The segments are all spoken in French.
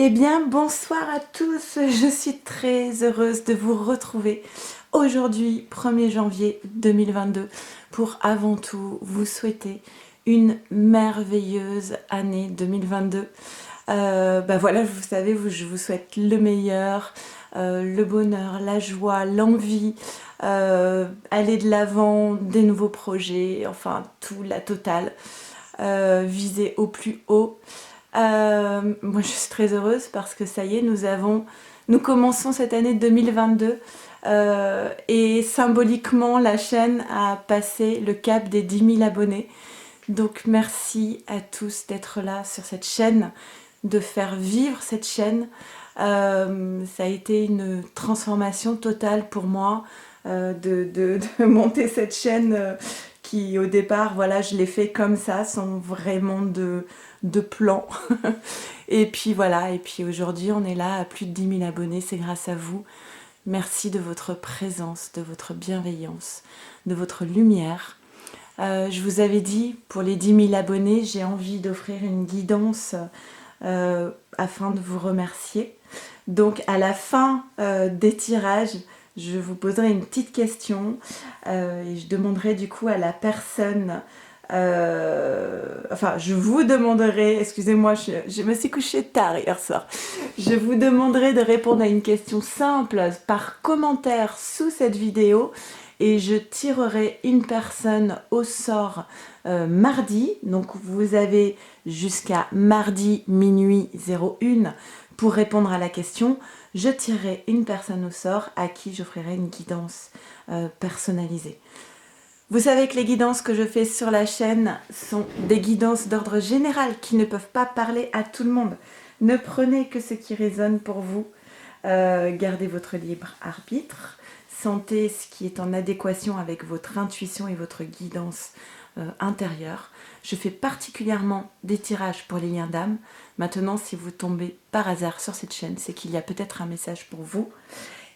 Eh bien, bonsoir à tous, je suis très heureuse de vous retrouver aujourd'hui, 1er janvier 2022, pour avant tout vous souhaiter une merveilleuse année 2022. Voilà, vous savez, je vous souhaite le meilleur, le bonheur, la joie, l'envie, aller de l'avant, des nouveaux projets, enfin tout, la totale, viser au plus haut. Moi je suis très heureuse parce que ça y est, nous commençons cette année 2022 et symboliquement la chaîne a passé le cap des 10 000 abonnés. Donc merci à tous d'être là sur cette chaîne, de faire vivre cette chaîne. Ça a été une transformation totale pour moi de monter cette chaîne qui au départ, voilà, je l'ai fait comme ça, sans vraiment de plan. Et puis voilà, et puis aujourd'hui on est là à plus de 10 000 abonnés, c'est grâce à vous. Merci de votre présence, de votre bienveillance, de votre lumière. Je vous avais dit, pour les 10 000 abonnés, j'ai envie d'offrir une guidance afin de vous remercier. Donc à la fin des tirages, je vous poserai une petite question et je demanderai du coup à la personne, je vous demanderai, excusez-moi, je me suis couchée tard hier soir, je vous demanderai de répondre à une question simple par commentaire sous cette vidéo et je tirerai une personne au sort mardi. Donc vous avez jusqu'à mardi minuit 01 pour répondre à la question. Je tirerai une personne au sort à qui j'offrirai une guidance personnalisée. Vous savez que les guidances que je fais sur la chaîne sont des guidances d'ordre général qui ne peuvent pas parler à tout le monde. Ne prenez que ce qui résonne pour vous. Gardez votre libre arbitre. Sentez ce qui est en adéquation avec votre intuition et votre guidance intérieure. Je fais particulièrement des tirages pour les liens d'âme. Maintenant, si vous tombez par hasard sur cette chaîne, c'est qu'il y a peut-être un message pour vous.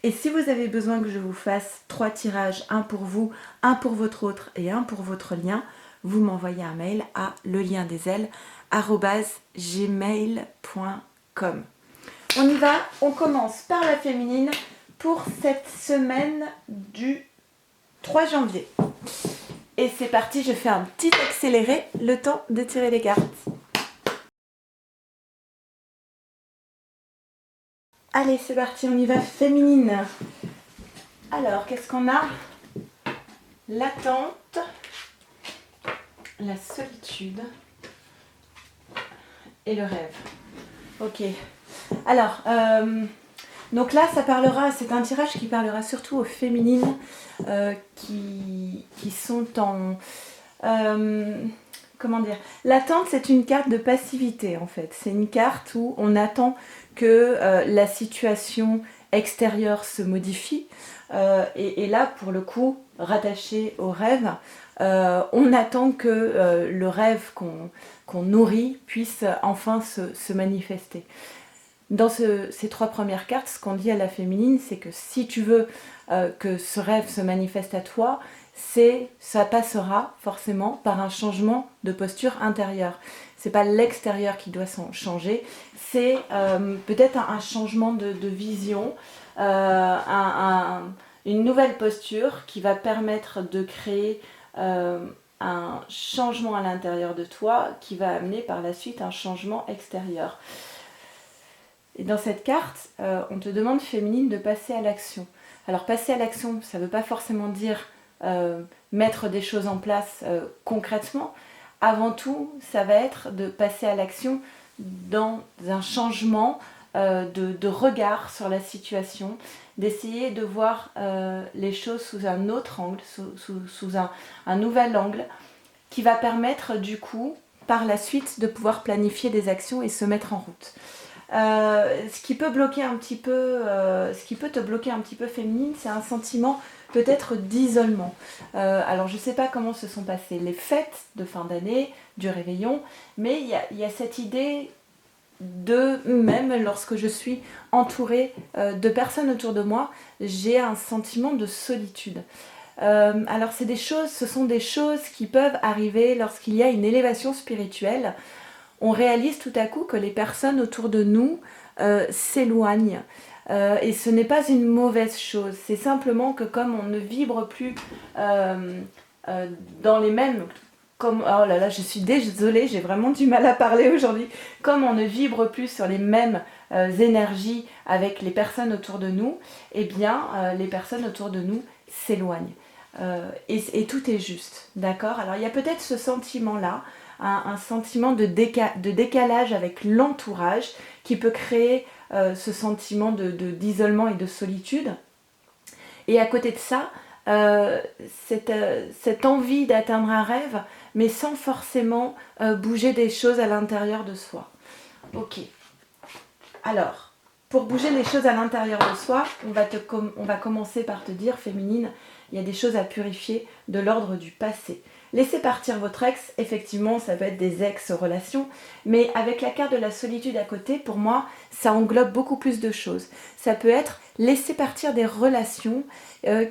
Et si vous avez besoin que je vous fasse 3 tirages, un pour vous, un pour votre autre et un pour votre lien, vous m'envoyez un mail à leliendesailes@gmail.com. On y va, on commence par la féminine pour cette semaine du 3 janvier. Et c'est parti, je fais un petit accéléré, le temps de tirer les cartes. Allez, c'est parti, on y va, féminine. Alors, qu'est-ce qu'on a? L'attente, la solitude et le rêve. Ok. Alors, donc là, ça parlera, c'est un tirage qui parlera surtout aux féminines qui sont en... comment dire? L'attente, c'est une carte de passivité en fait. C'est une carte où on attend que la situation extérieure se modifie. Et là, pour le coup, rattaché au rêve, on attend que le rêve qu'on nourrit puisse enfin se manifester. Dans ces 3 premières cartes, ce qu'on dit à la féminine, c'est que si tu veux que ce rêve se manifeste à toi, ça passera forcément par un changement de posture intérieure. C'est pas l'extérieur qui doit changer, c'est peut-être un changement de vision, une nouvelle posture qui va permettre de créer un changement à l'intérieur de toi qui va amener par la suite un changement extérieur. Et dans cette carte, on te demande, féminine, de passer à l'action. Alors passer à l'action, ça ne veut pas forcément dire mettre des choses en place concrètement. Avant tout, ça va être de passer à l'action dans un changement de regard sur la situation, d'essayer de voir les choses sous un autre angle, sous un nouvel angle, qui va permettre du coup, par la suite, de pouvoir planifier des actions et se mettre en route. Ce qui peut bloquer un petit peu, ce qui peut te bloquer un petit peu, féminine, c'est un sentiment peut-être d'isolement. Alors je ne sais pas comment se sont passées les fêtes de fin d'année, du réveillon, mais il y a cette idée de, même lorsque je suis entourée de personnes autour de moi, j'ai un sentiment de solitude. Alors ce sont des choses qui peuvent arriver lorsqu'il y a une élévation spirituelle. On réalise tout à coup que les personnes autour de nous s'éloignent. Et ce n'est pas une mauvaise chose, c'est simplement que comme on ne vibre plus dans les mêmes... Comme, oh là là, je suis désolée, j'ai vraiment du mal à parler aujourd'hui. Comme on ne vibre plus sur les mêmes énergies avec les personnes autour de nous, eh bien, les personnes autour de nous s'éloignent. Et tout est juste, d'accord? Alors, il y a peut-être ce sentiment-là, un sentiment de décalage avec l'entourage qui peut créer ce sentiment d'isolement et de solitude. Et à côté de ça, cette envie d'atteindre un rêve, mais sans forcément bouger des choses à l'intérieur de soi. Ok. Alors, pour bouger les choses à l'intérieur de soi, on va commencer par te dire, féminine, il y a des choses à purifier de l'ordre du passé. Laissez partir votre ex, effectivement, ça peut être des ex-relations, mais avec la carte de la solitude à côté, pour moi, ça englobe beaucoup plus de choses. Ça peut être laisser partir des relations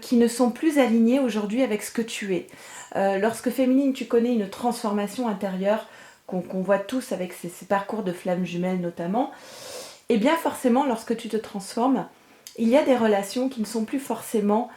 qui ne sont plus alignées aujourd'hui avec ce que tu es. Lorsque féminine, tu connais une transformation intérieure qu'on voit tous avec ces parcours de flammes jumelles notamment, et bien forcément, lorsque tu te transformes, il y a des relations qui ne sont plus forcément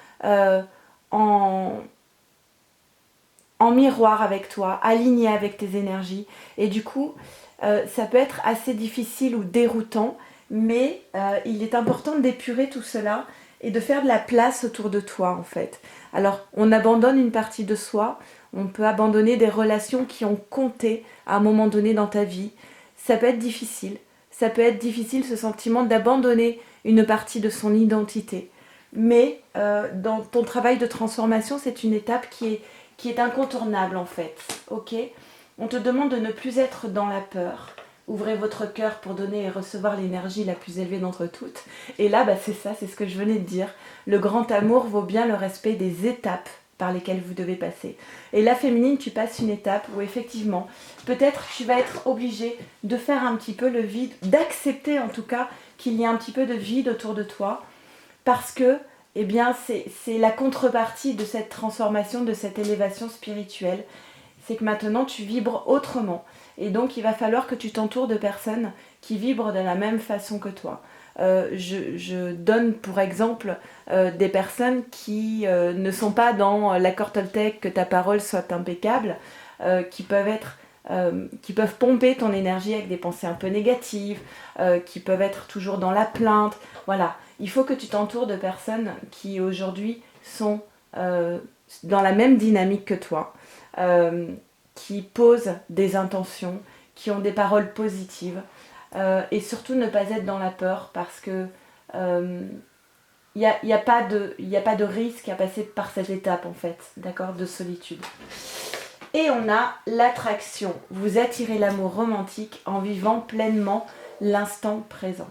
en miroir avec toi, alignées avec tes énergies. Et du coup, ça peut être assez difficile ou déroutant, mais il est important d'épurer tout cela et de faire de la place autour de toi en fait. Alors, on abandonne une partie de soi, on peut abandonner des relations qui ont compté à un moment donné dans ta vie. Ça peut être difficile. Ça peut être difficile ce sentiment d'abandonner une partie de son identité. Mais dans ton travail de transformation, c'est une étape qui est incontournable en fait. Ok ? On te demande de ne plus être dans la peur. Ouvrez votre cœur pour donner et recevoir l'énergie la plus élevée d'entre toutes. Et là, c'est ça, c'est ce que je venais de dire. Le grand amour vaut bien le respect des étapes par lesquelles vous devez passer. Et là, féminine, tu passes une étape où effectivement, peut-être tu vas être obligée de faire un petit peu le vide, d'accepter en tout cas qu'il y a un petit peu de vide autour de toi, parce que eh bien, c'est la contrepartie de cette transformation, de cette élévation spirituelle. C'est que maintenant, tu vibres autrement. Et donc, il va falloir que tu t'entoures de personnes qui vibrent de la même façon que toi. Je donne pour exemple des personnes qui ne sont pas dans l'accord Toltec, que ta parole soit impeccable, qui peuvent pomper ton énergie avec des pensées un peu négatives, qui peuvent être toujours dans la plainte. Voilà, il faut que tu t'entoures de personnes qui aujourd'hui sont dans la même dynamique que toi, qui posent des intentions, qui ont des paroles positives, et surtout ne pas être dans la peur parce que il n'y a pas de risque à passer par cette étape en fait, d'accord, de solitude. Et on a l'attraction. Vous attirez l'amour romantique en vivant pleinement l'instant présent.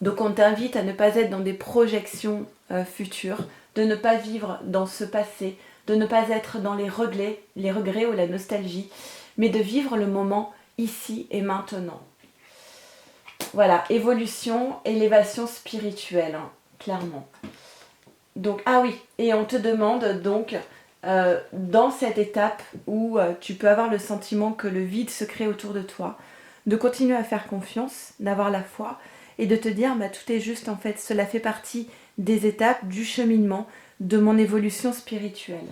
Donc on t'invite à ne pas être dans des projections futures, de ne pas vivre dans ce passé, de ne pas être dans les regrets ou la nostalgie, mais de vivre le moment ici et maintenant. Voilà, évolution, élévation spirituelle, hein, clairement. Donc, ah oui, et on te demande donc, dans cette étape où tu peux avoir le sentiment que le vide se crée autour de toi, de continuer à faire confiance, d'avoir la foi, et de te dire, tout est juste en fait, cela fait partie des étapes du cheminement de mon évolution spirituelle.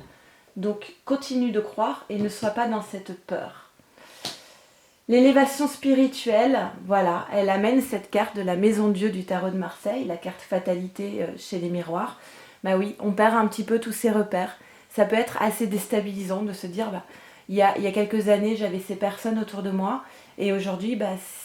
Donc, continue de croire et ne sois pas dans cette peur. L'élévation spirituelle, voilà, elle amène cette carte de la Maison Dieu du Tarot de Marseille, la carte fatalité chez les miroirs. Oui, on perd un petit peu tous ces repères. Ça peut être assez déstabilisant de se dire, il y a quelques années, j'avais ces personnes autour de moi, et aujourd'hui,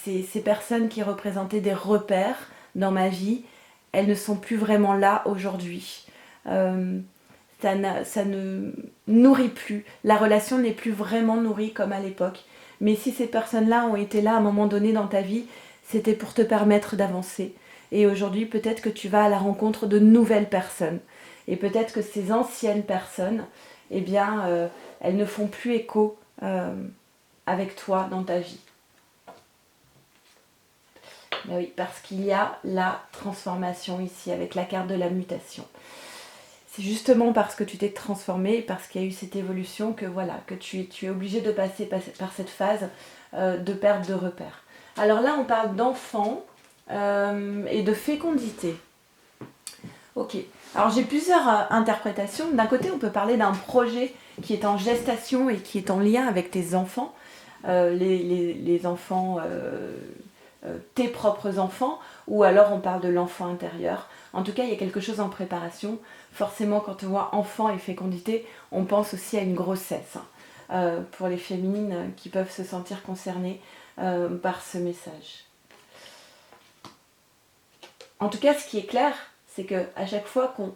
ces personnes qui représentaient des repères dans ma vie, elles ne sont plus vraiment là aujourd'hui. Ça ne nourrit plus. La relation n'est plus vraiment nourrie comme à l'époque. Mais si ces personnes-là ont été là à un moment donné dans ta vie, c'était pour te permettre d'avancer. Et aujourd'hui, peut-être que tu vas à la rencontre de nouvelles personnes. Et peut-être que ces anciennes personnes, elles ne font plus écho avec toi dans ta vie. Oui, parce qu'il y a la transformation ici, avec la carte de la mutation. C'est justement parce que tu t'es transformé, parce qu'il y a eu cette évolution que tu es obligé de passer par cette phase de perte de repères. Alors là, on parle d'enfants et de fécondité. Ok, alors j'ai plusieurs interprétations. D'un côté, on peut parler d'un projet qui est en gestation et qui est en lien avec tes enfants, les enfants, tes propres enfants, ou alors on parle de l'enfant intérieur. En tout cas, il y a quelque chose en préparation. Forcément, quand on voit enfant et fécondité, on pense aussi à une grossesse. Pour les féminines qui peuvent se sentir concernées par ce message. En tout cas, ce qui est clair, c'est qu'à chaque fois qu'on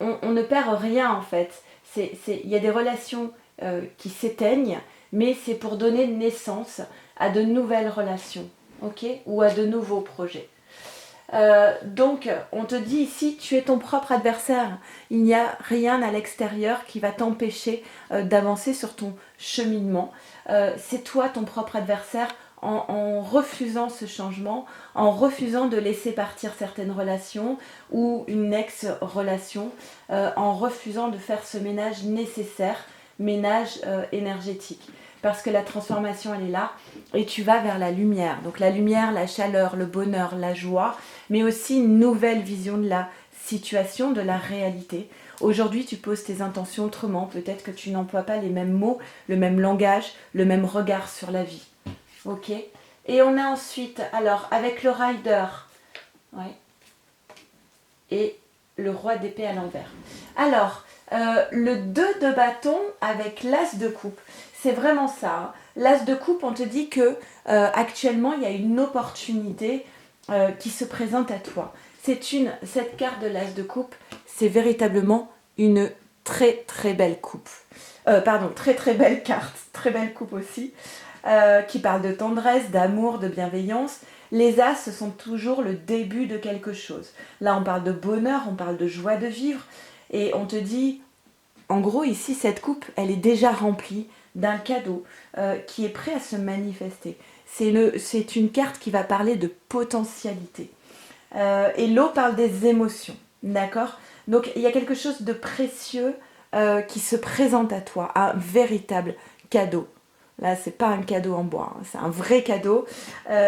on ne perd rien en fait. Il y a des relations qui s'éteignent, mais c'est pour donner naissance à de nouvelles relations, ok, ou à de nouveaux projets. Donc, on te dit ici, tu es ton propre adversaire. Il n'y a rien à l'extérieur qui va t'empêcher d'avancer sur ton cheminement. C'est toi ton propre adversaire en refusant ce changement, en refusant de laisser partir certaines relations ou une ex-relation, en refusant de faire ce ménage nécessaire, ménage énergétique. Parce que la transformation, elle est là et tu vas vers la lumière. Donc la lumière, la chaleur, le bonheur, la joie, mais aussi une nouvelle vision de la situation, de la réalité. Aujourd'hui, tu poses tes intentions autrement. Peut-être que tu n'emploies pas les mêmes mots, le même langage, le même regard sur la vie. Ok. Et on a ensuite, alors, avec le rider, ouais, et le roi d'épée à l'envers. Alors, le 2 de bâton avec l'as de coupe. C'est vraiment ça. Hein. L'as de coupe, on te dit que actuellement, il y a une opportunité qui se présente à toi. Cette carte de l'as de coupe, c'est véritablement une très très belle coupe. Très très belle carte, très belle coupe aussi, qui parle de tendresse, d'amour, de bienveillance. Les as, ce sont toujours le début de quelque chose. Là, on parle de bonheur, on parle de joie de vivre, et on te dit, en gros, ici, cette coupe, elle est déjà remplie d'un cadeau qui est prêt à se manifester. C'est une carte qui va parler de potentialité. Et l'eau parle des émotions, d'accord ? Donc, il y a quelque chose de précieux qui se présente à toi, un véritable cadeau. Là, c'est pas un cadeau en bois, hein, c'est un vrai cadeau.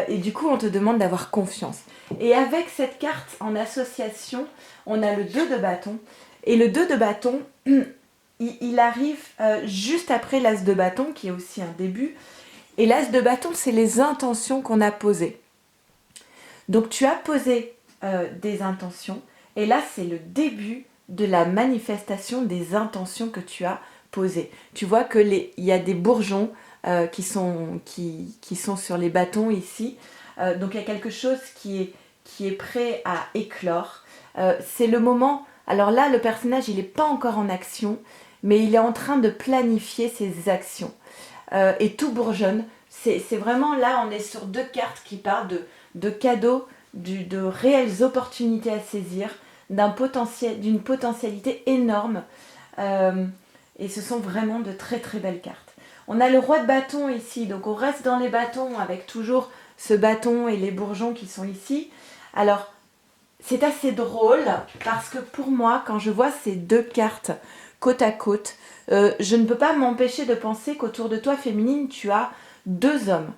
Et du coup, on te demande d'avoir confiance. Et avec cette carte en association, on a le 2 de bâton. Et le 2 de bâton, il arrive juste après l'as de bâton, qui est aussi un début. Et l'as de bâton, c'est les intentions qu'on a posées. Donc, tu as posé des intentions. Et là, c'est le début de la manifestation des intentions que tu as posées. Tu vois qu'il y a des bourgeons qui sont sur les bâtons ici. Donc il y a quelque chose qui est prêt à éclore. C'est le moment... Alors là, le personnage, il n'est pas encore en action, mais il est en train de planifier ses actions. Et tout bourgeonne. C'est vraiment là, on est sur 2 cartes qui parlent de cadeaux, de réelles opportunités à saisir, d'une potentialité énorme. Et ce sont vraiment de très très belles cartes. On a le roi de bâton ici, donc on reste dans les bâtons avec toujours ce bâton et les bourgeons qui sont ici. Alors, c'est assez drôle parce que pour moi, quand je vois ces 2 cartes côte à côte, je ne peux pas m'empêcher de penser qu'autour de toi, féminine, tu as 2 hommes.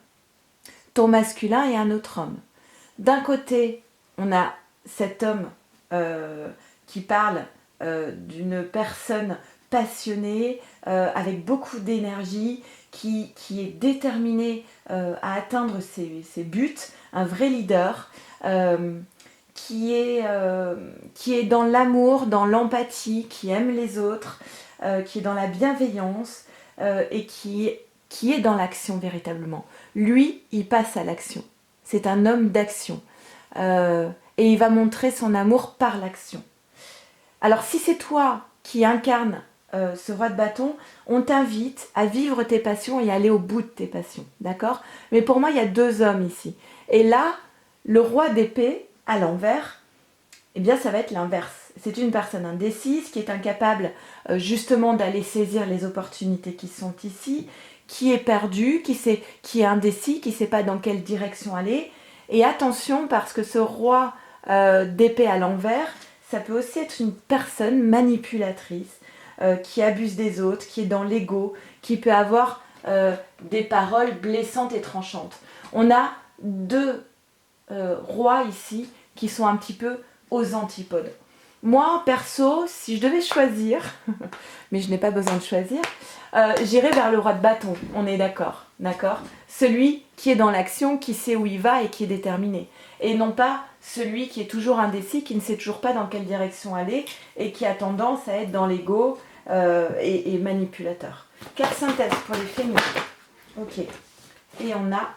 Ton masculin et un autre homme. D'un côté, on a cet homme qui parle d'une personne passionnée, avec beaucoup d'énergie, qui est déterminé à atteindre ses buts, un vrai leader, qui est dans l'amour, dans l'empathie, qui aime les autres, qui est dans la bienveillance et qui est dans l'action véritablement. Lui, il passe à l'action. C'est un homme d'action. Et il va montrer son amour par l'action. Alors si c'est toi qui incarne ce roi de bâton, on t'invite à vivre tes passions et à aller au bout de tes passions, d'accord ? Mais pour moi, il y a 2 hommes ici. Et là, le roi d'épée, à l'envers, eh bien, ça va être l'inverse. C'est une personne indécise qui est incapable justement d'aller saisir les opportunités qui sont ici, qui est perdu, qui est indécis, qui ne sait pas dans quelle direction aller. Et attention, parce que ce roi d'épée à l'envers, ça peut aussi être une personne manipulatrice, qui abuse des autres, qui est dans l'ego, qui peut avoir des paroles blessantes et tranchantes. On a 2 rois ici qui sont un petit peu aux antipodes. Moi, perso, si je devais choisir, mais je n'ai pas besoin de choisir, j'irais vers le roi de bâton, on est d'accord, d'accord? Celui qui est dans l'action, qui sait où il va et qui est déterminé. Et non pas celui qui est toujours indécis, qui ne sait toujours pas dans quelle direction aller et qui a tendance à être dans l'ego et manipulateur. Carte synthèse pour les féminins. Ok. Et on a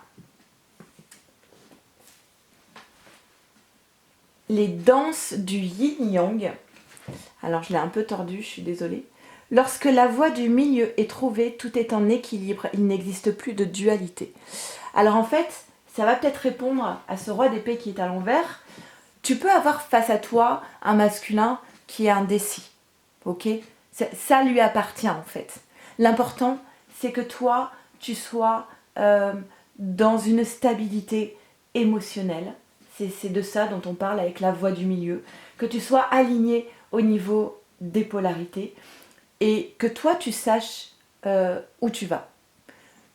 les danses du yin-yang. Alors je l'ai un peu tordu, je suis désolée. Lorsque la voie du milieu est trouvée, tout est en équilibre, il n'existe plus de dualité. Alors en fait, ça va peut-être répondre à ce roi d'épée qui est à l'envers. Tu peux avoir face à toi un masculin qui est indécis, ok? Ça lui appartient en fait. L'important, c'est que toi, tu sois dans une stabilité émotionnelle. C'est de ça dont on parle avec la voie du milieu. Que tu sois aligné au niveau des polarités et que toi, tu saches où tu vas.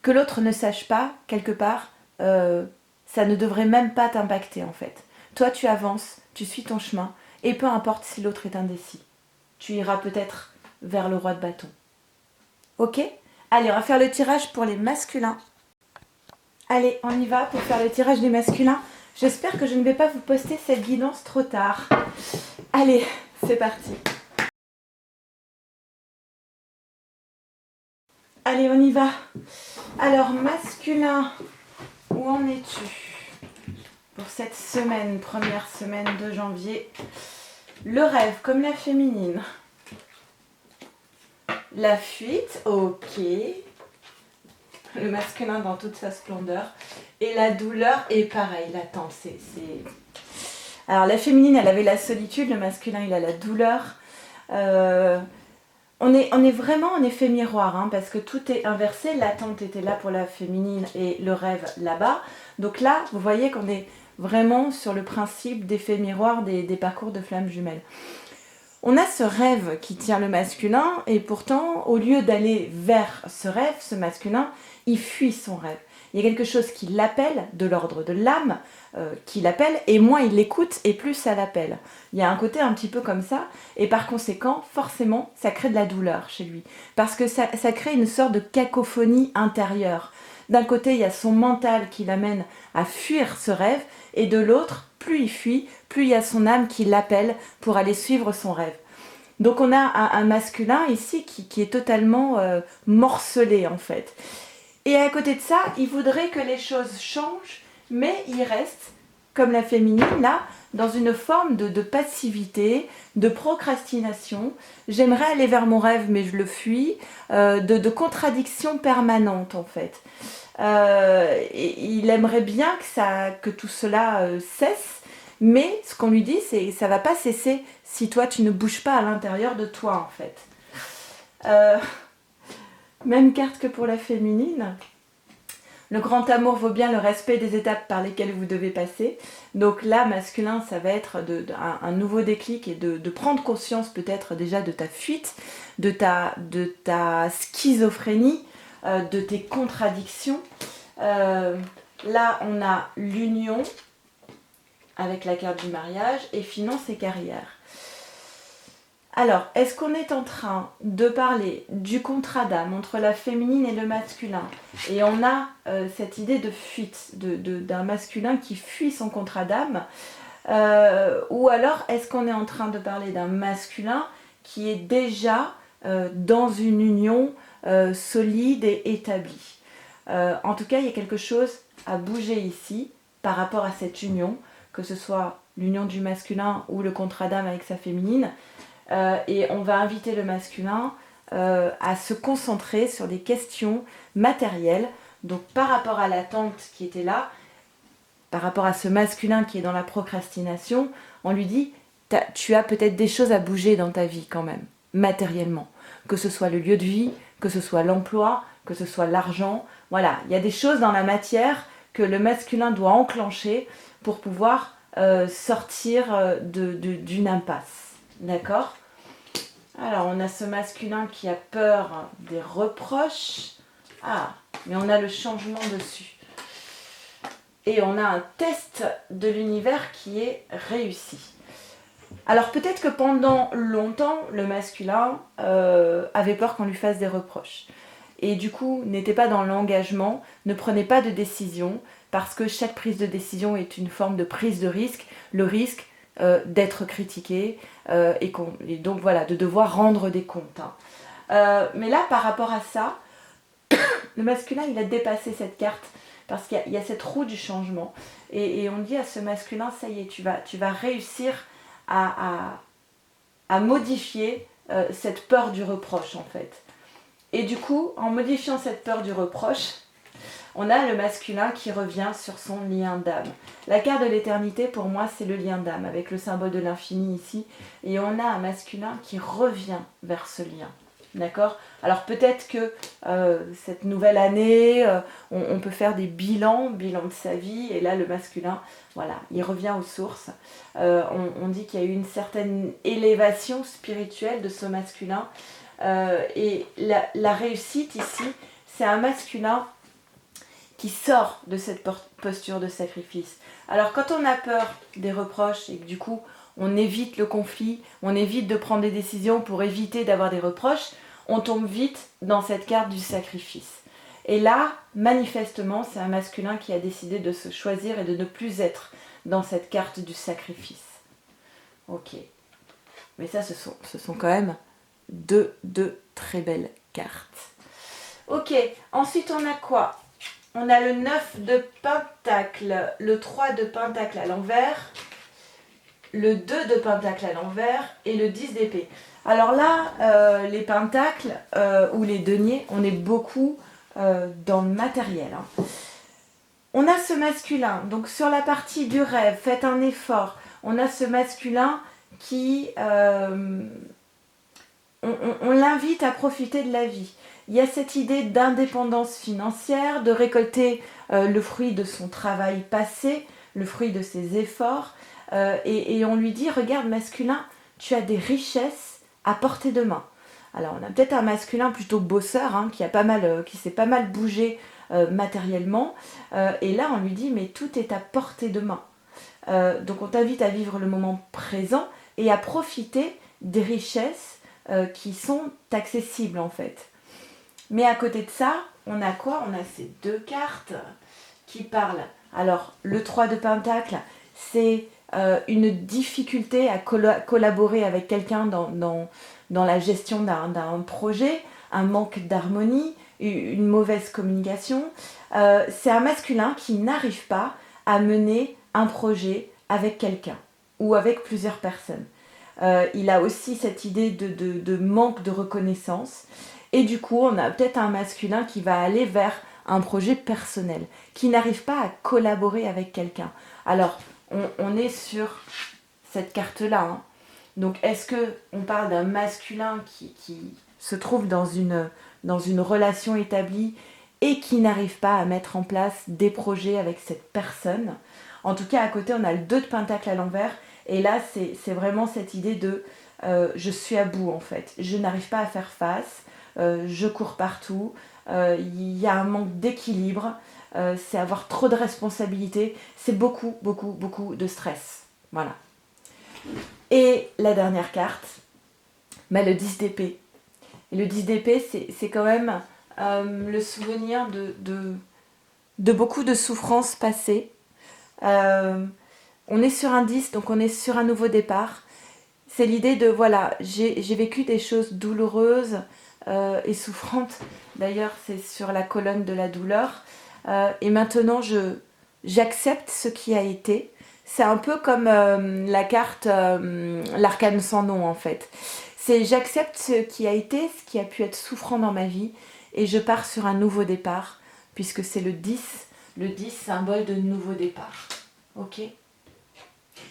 Que l'autre ne sache pas, quelque part, ça ne devrait même pas t'impacter en fait. Toi, tu avances, tu suis ton chemin, et peu importe si l'autre est indécis. Tu iras peut-être vers le roi de bâton. Ok? Allez, on va faire le tirage pour les masculins. Allez, on y va pour faire le tirage des masculins. J'espère que je ne vais pas vous poster cette guidance trop tard. Allez, c'est parti. Allez, on y va. Alors, masculin, où en es-tu pour cette semaine, première semaine de janvier? Le rêve comme la féminine. La fuite, ok. Le masculin dans toute sa splendeur. Et la douleur est pareil, l'attente. Alors la féminine, elle avait la solitude, le masculin, il a la douleur. On est vraiment en effet miroir, hein, parce que tout est inversé. L'attente était là pour la féminine et le rêve là-bas. Donc là, vous voyez qu'on est vraiment sur le principe d'effet miroir des parcours de flammes jumelles. On a ce rêve qui tient le masculin et pourtant, au lieu d'aller vers ce rêve, ce masculin, il fuit son rêve. Il y a quelque chose qui l'appelle, de l'ordre de l'âme, qui l'appelle, et moins il l'écoute, et plus ça l'appelle. Il y a un côté un petit peu comme ça, et par conséquent, forcément, ça crée de la douleur chez lui. Parce que ça crée une sorte de cacophonie intérieure. D'un côté, il y a son mental qui l'amène à fuir ce rêve, et de l'autre, plus il fuit, plus il y a son âme qui l'appelle pour aller suivre son rêve. Donc on a un masculin ici qui est totalement morcelé en fait. Et à côté de ça, il voudrait que les choses changent, mais il reste, comme la féminine là, dans une forme de passivité, de procrastination. J'aimerais aller vers mon rêve, mais je le fuis, de contradiction permanente en fait. Et il aimerait bien que tout cela cesse, mais ce qu'on lui dit, c'est que ça ne va pas cesser si toi tu ne bouges pas à l'intérieur de toi en fait. Même carte que pour la féminine. Le grand amour vaut bien le respect des étapes par lesquelles vous devez passer. Donc là, masculin, ça va être un nouveau déclic et de prendre conscience peut-être déjà de ta fuite, de ta schizophrénie, de tes contradictions. Là, on a l'union avec la carte du mariage et finance et carrière. Alors, est-ce qu'on est en train de parler du contrat d'âme entre la féminine et le masculin? Et on a cette idée de fuite, d'un masculin qui fuit son contrat d'âme. Ou alors, est-ce qu'on est en train de parler d'un masculin qui est déjà dans une union solide et établie? En tout cas, il y a quelque chose à bouger ici par rapport à cette union, que ce soit l'union du masculin ou le contrat d'âme avec sa féminine. Et on va inviter le masculin à se concentrer sur des questions matérielles. Donc par rapport à l'attente qui était là, par rapport à ce masculin qui est dans la procrastination, on lui dit tu as peut-être des choses à bouger dans ta vie quand même, matériellement. Que ce soit le lieu de vie, que ce soit l'emploi, que ce soit l'argent. Voilà, il y a des choses dans la matière que le masculin doit enclencher pour pouvoir sortir d'une impasse. D'accord? Alors, on a ce masculin qui a peur des reproches. Ah, mais on a le changement dessus. et on a un test de l'univers qui est réussi. Alors peut-être que pendant longtemps, le masculin avait peur qu'on lui fasse des reproches. Et du coup, n'était pas dans l'engagement, ne prenait pas de décision, parce que chaque prise de décision est une forme de prise de risque. Le risque d'être critiqué, et donc voilà, de devoir rendre des comptes. Mais là, par rapport à ça, le masculin, il a dépassé cette carte, parce qu'il y a cette roue du changement. Et on dit à ce masculin, ça y est, tu vas réussir à modifier cette peur du reproche, en fait. Et du coup, en modifiant cette peur du reproche, on a le masculin qui revient sur son lien d'âme. La carte de l'éternité, pour moi, c'est le lien d'âme, avec le symbole de l'infini ici. Et on a un masculin qui revient vers ce lien. D'accord ? Alors peut-être que cette nouvelle année, on peut faire des bilans de sa vie. Et là, le masculin, voilà, il revient aux sources. On dit qu'il y a eu une certaine élévation spirituelle de ce masculin. Et la réussite ici, c'est un masculin qui sort de cette posture de sacrifice. Alors quand on a peur des reproches et que du coup on évite le conflit, on évite de prendre des décisions pour éviter d'avoir des reproches, on tombe vite dans cette carte du sacrifice. Et là, manifestement, c'est un masculin qui a décidé de se choisir et de ne plus être dans cette carte du sacrifice. Ok. Mais ça, ce sont quand même deux très belles cartes. Ok, ensuite on a quoi ? On a le 9 de Pentacle, le 3 de Pentacle à l'envers, le 2 de Pentacle à l'envers et le 10 d'épée. Alors là, les pentacles ou les deniers, on est beaucoup dans le matériel. On a ce masculin, donc sur la partie du rêve, faites un effort. On a ce masculin qui... on l'invite à profiter de la vie. Il y a cette idée d'indépendance financière, de récolter le fruit de son travail passé, le fruit de ses efforts. Et on lui dit, regarde masculin, tu as des richesses à portée de main. Alors on a peut-être un masculin plutôt bosseur, qui s'est pas mal bougé matériellement. Et là on lui dit, mais tout est à portée de main. Donc on t'invite à vivre le moment présent et à profiter des richesses qui sont accessibles en fait. Mais à côté de ça, on a quoi ? On a ces deux cartes qui parlent. Alors, le 3 de Pentacle, c'est une difficulté à collaborer avec quelqu'un dans la gestion d'un projet, un manque d'harmonie, une mauvaise communication. C'est un masculin qui n'arrive pas à mener un projet avec quelqu'un ou avec plusieurs personnes. Il a aussi cette idée de manque de reconnaissance. Et du coup, on a peut-être un masculin qui va aller vers un projet personnel, qui n'arrive pas à collaborer avec quelqu'un. Alors, on est sur cette carte-là. Donc, est-ce qu'on parle d'un masculin qui se trouve dans une relation établie et qui n'arrive pas à mettre en place des projets avec cette personne ? En tout cas, à côté, on a le 2 de Pentacle à l'envers. Et là, c'est vraiment cette idée de je suis à bout, en fait. Je n'arrive pas à faire face. Je cours partout, il y a un manque d'équilibre, c'est avoir trop de responsabilités, c'est beaucoup de stress. Voilà. Et la dernière carte, le 10 d'épée. Et le 10 d'épée, c'est quand même le souvenir de beaucoup de souffrances passées. On est sur un 10, donc on est sur un nouveau départ. C'est l'idée de, voilà, j'ai vécu des choses douloureuses, et souffrante. D'ailleurs, c'est sur la colonne de la douleur. Et maintenant, j'accepte ce qui a été. C'est un peu comme la carte, l'arcane sans nom, en fait. C'est j'accepte ce qui a été, ce qui a pu être souffrant dans ma vie, et je pars sur un nouveau départ, puisque c'est le 10, symbole de nouveau départ. Ok ?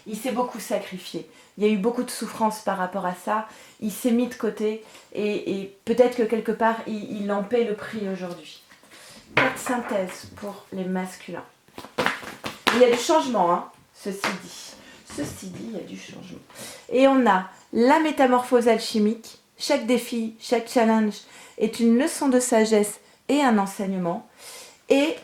Il s'est beaucoup sacrifié. Il y a eu beaucoup de souffrance par rapport à ça. Il s'est mis de côté et peut-être que quelque part, il en paie le prix aujourd'hui. Carte synthèse pour les masculins. Il y a du changement, ceci dit. Ceci dit, il y a du changement. Et on a la métamorphose alchimique. Chaque défi, chaque challenge est une leçon de sagesse et un enseignement. Et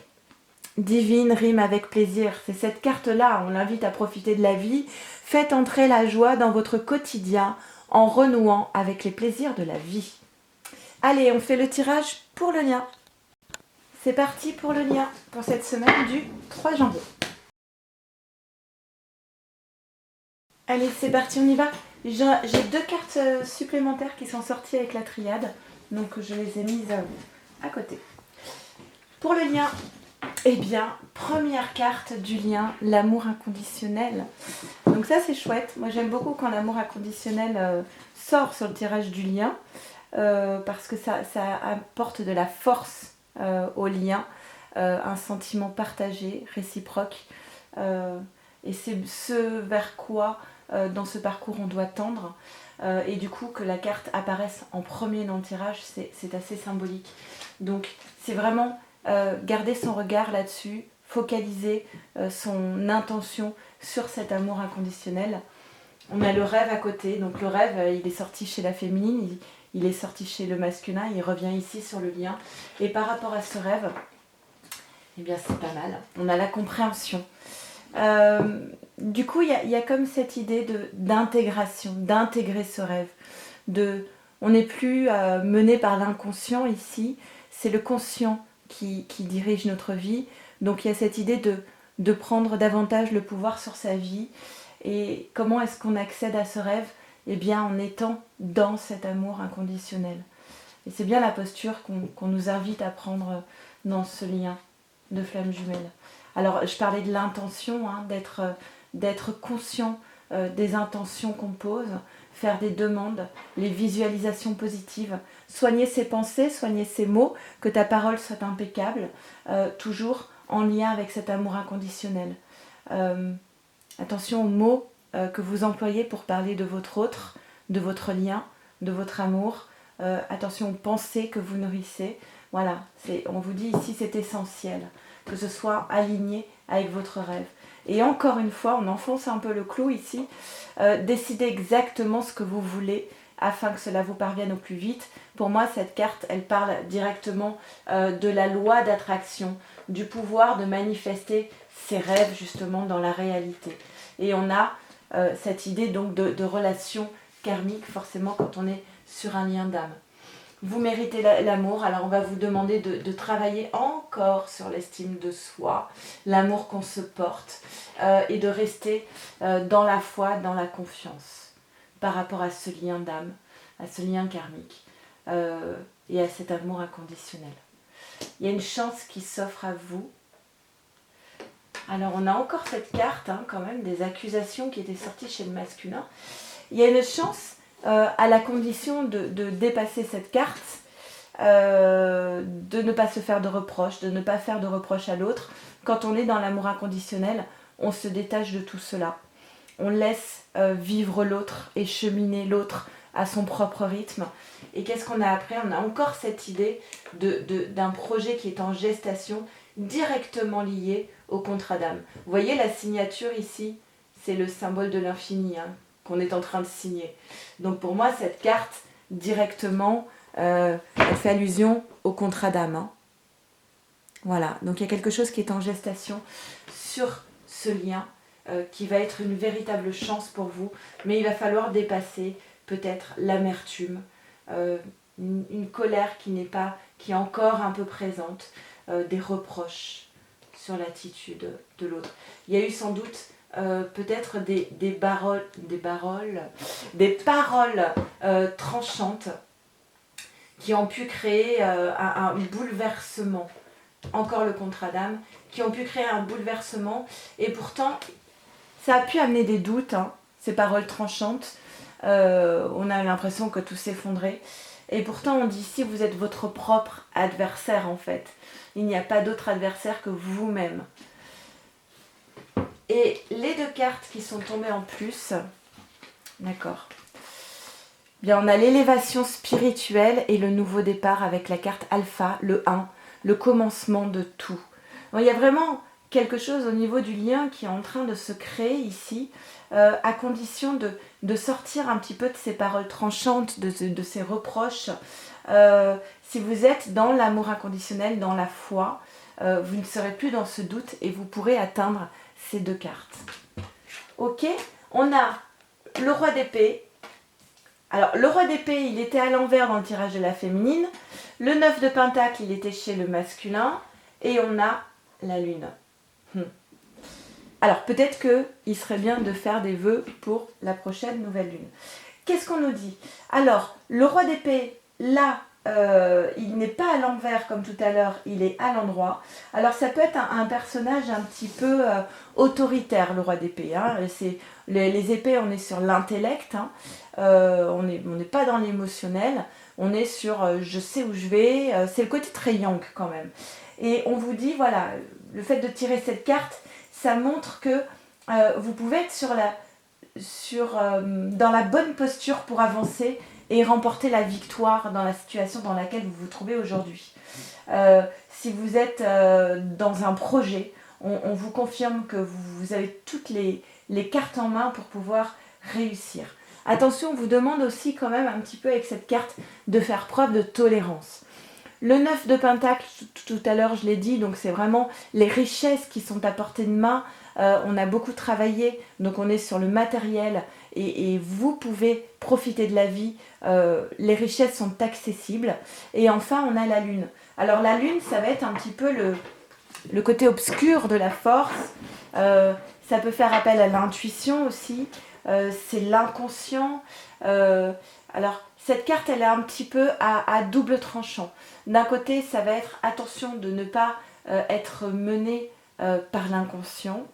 divine rime avec plaisir. C'est cette carte-là, on l'invite à profiter de la vie. Faites entrer la joie dans votre quotidien en renouant avec les plaisirs de la vie. Allez, on fait le tirage pour le lien. C'est parti pour le lien, pour cette semaine du 3 janvier. Allez, c'est parti, on y va. J'ai 2 cartes supplémentaires qui sont sorties avec la triade, donc je les ai mises à côté. Pour le lien, eh bien, première carte du lien, l'amour inconditionnel. Donc ça, c'est chouette. Moi, j'aime beaucoup quand l'amour inconditionnel sort sur le tirage du lien, parce que ça apporte de la force au lien, un sentiment partagé, réciproque. Et c'est ce vers quoi, dans ce parcours, on doit tendre. Et du coup, que la carte apparaisse en premier dans le tirage, c'est assez symbolique. Donc, c'est vraiment garder son regard là-dessus, focaliser son intention sur cet amour inconditionnel. On a le rêve à côté. Donc, le rêve, il est sorti chez la féminine, il est sorti chez le masculin, il revient ici sur le lien. Et par rapport à ce rêve, eh bien, c'est pas mal. On a la compréhension. Du coup, il y a comme cette idée d'intégration, d'intégrer ce rêve. On n'est plus mené par l'inconscient ici, c'est le conscient qui dirige notre vie. Donc il y a cette idée de prendre davantage le pouvoir sur sa vie. Et comment est-ce qu'on accède à ce rêve? Eh bien, en étant dans cet amour inconditionnel. Et c'est bien la posture qu'on nous invite à prendre dans ce lien de flamme jumelle. Alors, je parlais de l'intention, hein, d'être conscient des intentions qu'on pose, faire des demandes, les visualisations positives, soigner ses pensées, soigner ses mots, que ta parole soit impeccable, toujours en lien avec cet amour inconditionnel. Attention aux mots que vous employez pour parler de votre autre, de votre lien, de votre amour. Attention aux pensées que vous nourrissez. Voilà, on vous dit ici, c'est essentiel que ce soit aligné avec votre rêve. Et encore une fois, on enfonce un peu le clou ici, décidez exactement ce que vous voulez afin que cela vous parvienne au plus vite. Pour moi, cette carte, elle parle directement de la loi d'attraction, du pouvoir de manifester ses rêves justement dans la réalité. Et on a cette idée donc de relation karmique, forcément quand on est sur un lien d'âme. Vous méritez l'amour, alors on va vous demander de travailler encore sur l'estime de soi, l'amour qu'on se porte, et de rester dans la foi, dans la confiance, par rapport à ce lien d'âme, à ce lien karmique, et à cet amour inconditionnel. Il y a une chance qui s'offre à vous. Alors on a encore cette carte, hein, quand même, des accusations qui étaient sorties chez le masculin. Il y a une chance, à la condition de dépasser cette carte, de ne pas se faire de reproches, de ne pas faire de reproches à l'autre. Quand on est dans l'amour inconditionnel, on se détache de tout cela. On laisse vivre l'autre et cheminer l'autre à son propre rythme. Et qu'est-ce qu'on a après? On a encore cette idée d'un projet qui est en gestation, directement lié au contrat d'âme. Vous voyez la signature ici, c'est le symbole de l'infini, hein, qu'on est en train de signer. Donc pour moi, cette carte, directement, elle fait allusion au contrat d'âme. Hein. Voilà, donc il y a quelque chose qui est en gestation sur ce lien, qui va être une véritable chance pour vous, mais il va falloir dépasser peut-être l'amertume, une colère qui est encore un peu présente, des reproches sur l'attitude de l'autre. Il y a eu sans doute peut-être des paroles tranchantes qui ont pu créer un bouleversement, encore le contrat d'âme, qui ont pu créer un bouleversement, et pourtant ça a pu amener des doutes, hein, ces paroles tranchantes. On a l'impression que tout s'effondrait, et pourtant on dit ici, vous êtes votre propre adversaire en fait. Il n'y a pas d'autre adversaire que vous-même. Et les 2 cartes qui sont tombées en plus, d'accord. Bien, on a l'élévation spirituelle et le nouveau départ avec la carte alpha, le 1, le commencement de tout. Donc, il y a vraiment quelque chose au niveau du lien qui est en train de se créer ici, à condition de sortir un petit peu de ces paroles tranchantes, de ces reproches. Si vous êtes dans l'amour inconditionnel, dans la foi, vous ne serez plus dans ce doute et vous pourrez atteindre ces 2 cartes. Ok, on a le roi d'épée. Alors, le roi d'épée, il était à l'envers dans le tirage de la féminine. Le 9 de pentacle, il était chez le masculin. Et on a la lune. Alors, peut-être qu'il serait bien de faire des vœux pour la prochaine nouvelle lune. Qu'est-ce qu'on nous dit? Alors, le roi d'épée, là, il n'est pas à l'envers comme tout à l'heure, il est à l'endroit. Alors, ça peut être un personnage un petit peu autoritaire, le roi d'épée. Hein. Les épées, on est sur l'intellect, hein. On n'est pas dans l'émotionnel, on est sur je sais où je vais, c'est le côté très yang quand même. Et on vous dit, voilà, le fait de tirer cette carte, ça montre que vous pouvez être dans la bonne posture pour avancer et remporter la victoire dans la situation dans laquelle vous vous trouvez aujourd'hui. Si vous êtes dans un projet, on vous confirme que vous avez toutes les cartes en main pour pouvoir réussir. Attention, on vous demande aussi quand même un petit peu avec cette carte de faire preuve de tolérance. Le 9 de pentacle, tout à l'heure je l'ai dit, donc c'est vraiment les richesses qui sont à portée de main. On a beaucoup travaillé, donc on est sur le matériel et vous pouvez profiter de la vie. Les richesses sont accessibles. Et enfin, on a la lune. Alors la lune, ça va être un petit peu le côté obscur de la force. Ça peut faire appel à l'intuition aussi. C'est l'inconscient. Alors, cette carte, elle est un petit peu à double tranchant. D'un côté, ça va être attention de ne pas être mené par l'inconscient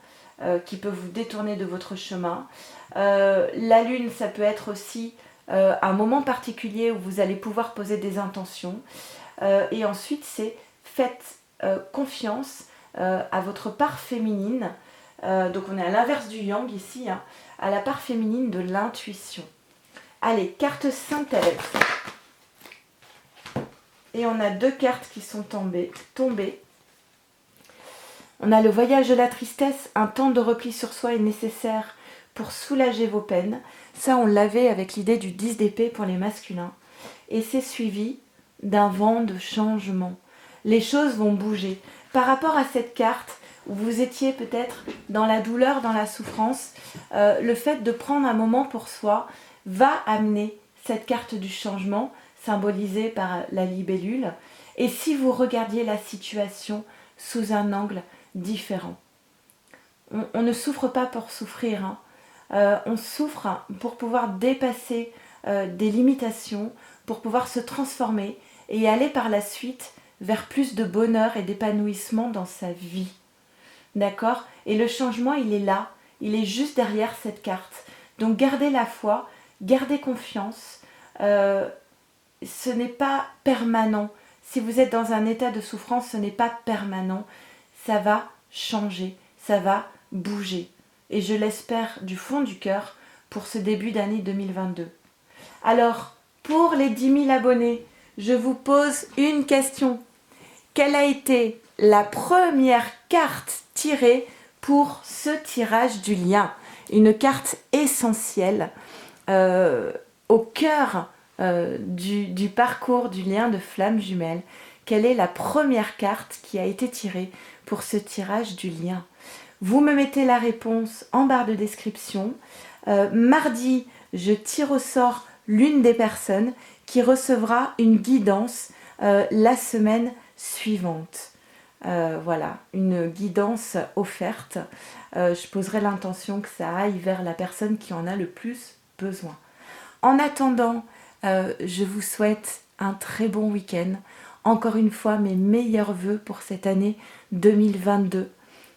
qui peut vous détourner de votre chemin. La lune, ça peut être aussi un moment particulier où vous allez pouvoir poser des intentions. Et ensuite, c'est faites confiance à votre part féminine. Donc, on est à l'inverse du yang ici, hein, à la part féminine de l'intuition. Allez, carte synthèse. Et on a 2 cartes qui sont tombées. On a le voyage de la tristesse. Un temps de repli sur soi est nécessaire pour soulager vos peines. Ça, on l'avait avec l'idée du 10 d'épée pour les masculins. Et c'est suivi d'un vent de changement. Les choses vont bouger. Par rapport à cette carte, où vous étiez peut-être dans la douleur, dans la souffrance, le fait de prendre un moment pour soi va amener cette carte du changement, symbolisée par la libellule, et si vous regardiez la situation sous un angle différent. On ne souffre pas pour souffrir, hein. On souffre pour pouvoir dépasser des limitations, pour pouvoir se transformer et aller par la suite vers plus de bonheur et d'épanouissement dans sa vie. D'accord? Et le changement, il est là, il est juste derrière cette carte. Donc gardez la foi, gardez confiance. Ce n'est pas permanent. Si vous êtes dans un état de souffrance, ce n'est pas permanent. Ça va changer, ça va bouger. Et je l'espère du fond du cœur pour ce début d'année 2022. Alors, pour les 10 000 abonnés, je vous pose une question. Quelle a été la première carte tirée pour ce tirage du lien? Une carte essentielle au cœur du parcours du lien de flamme jumelle. Quelle est la première carte qui a été tirée pour ce tirage du lien? Vous me mettez la réponse en barre de description. Mardi, je tire au sort l'une des personnes qui recevra une guidance la semaine suivante. Voilà, une guidance offerte. Je poserai l'intention que ça aille vers la personne qui en a le plus besoin. En attendant, je vous souhaite un très bon week-end. Encore une fois, mes meilleurs vœux pour cette année 2022.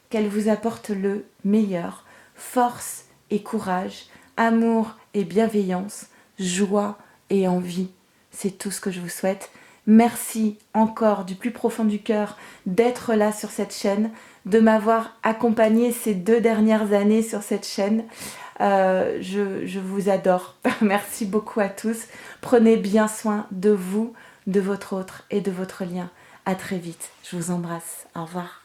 Qu'elle vous apporte le meilleur, force et courage, amour et bienveillance, joie et envie. C'est tout ce que je vous souhaite. Merci encore du plus profond du cœur d'être là sur cette chaîne, de m'avoir accompagné ces 2 dernières années sur cette chaîne. Je vous adore. Merci beaucoup à tous. Prenez bien soin de vous, de votre autre et de votre lien. À très vite. Je vous embrasse. Au revoir.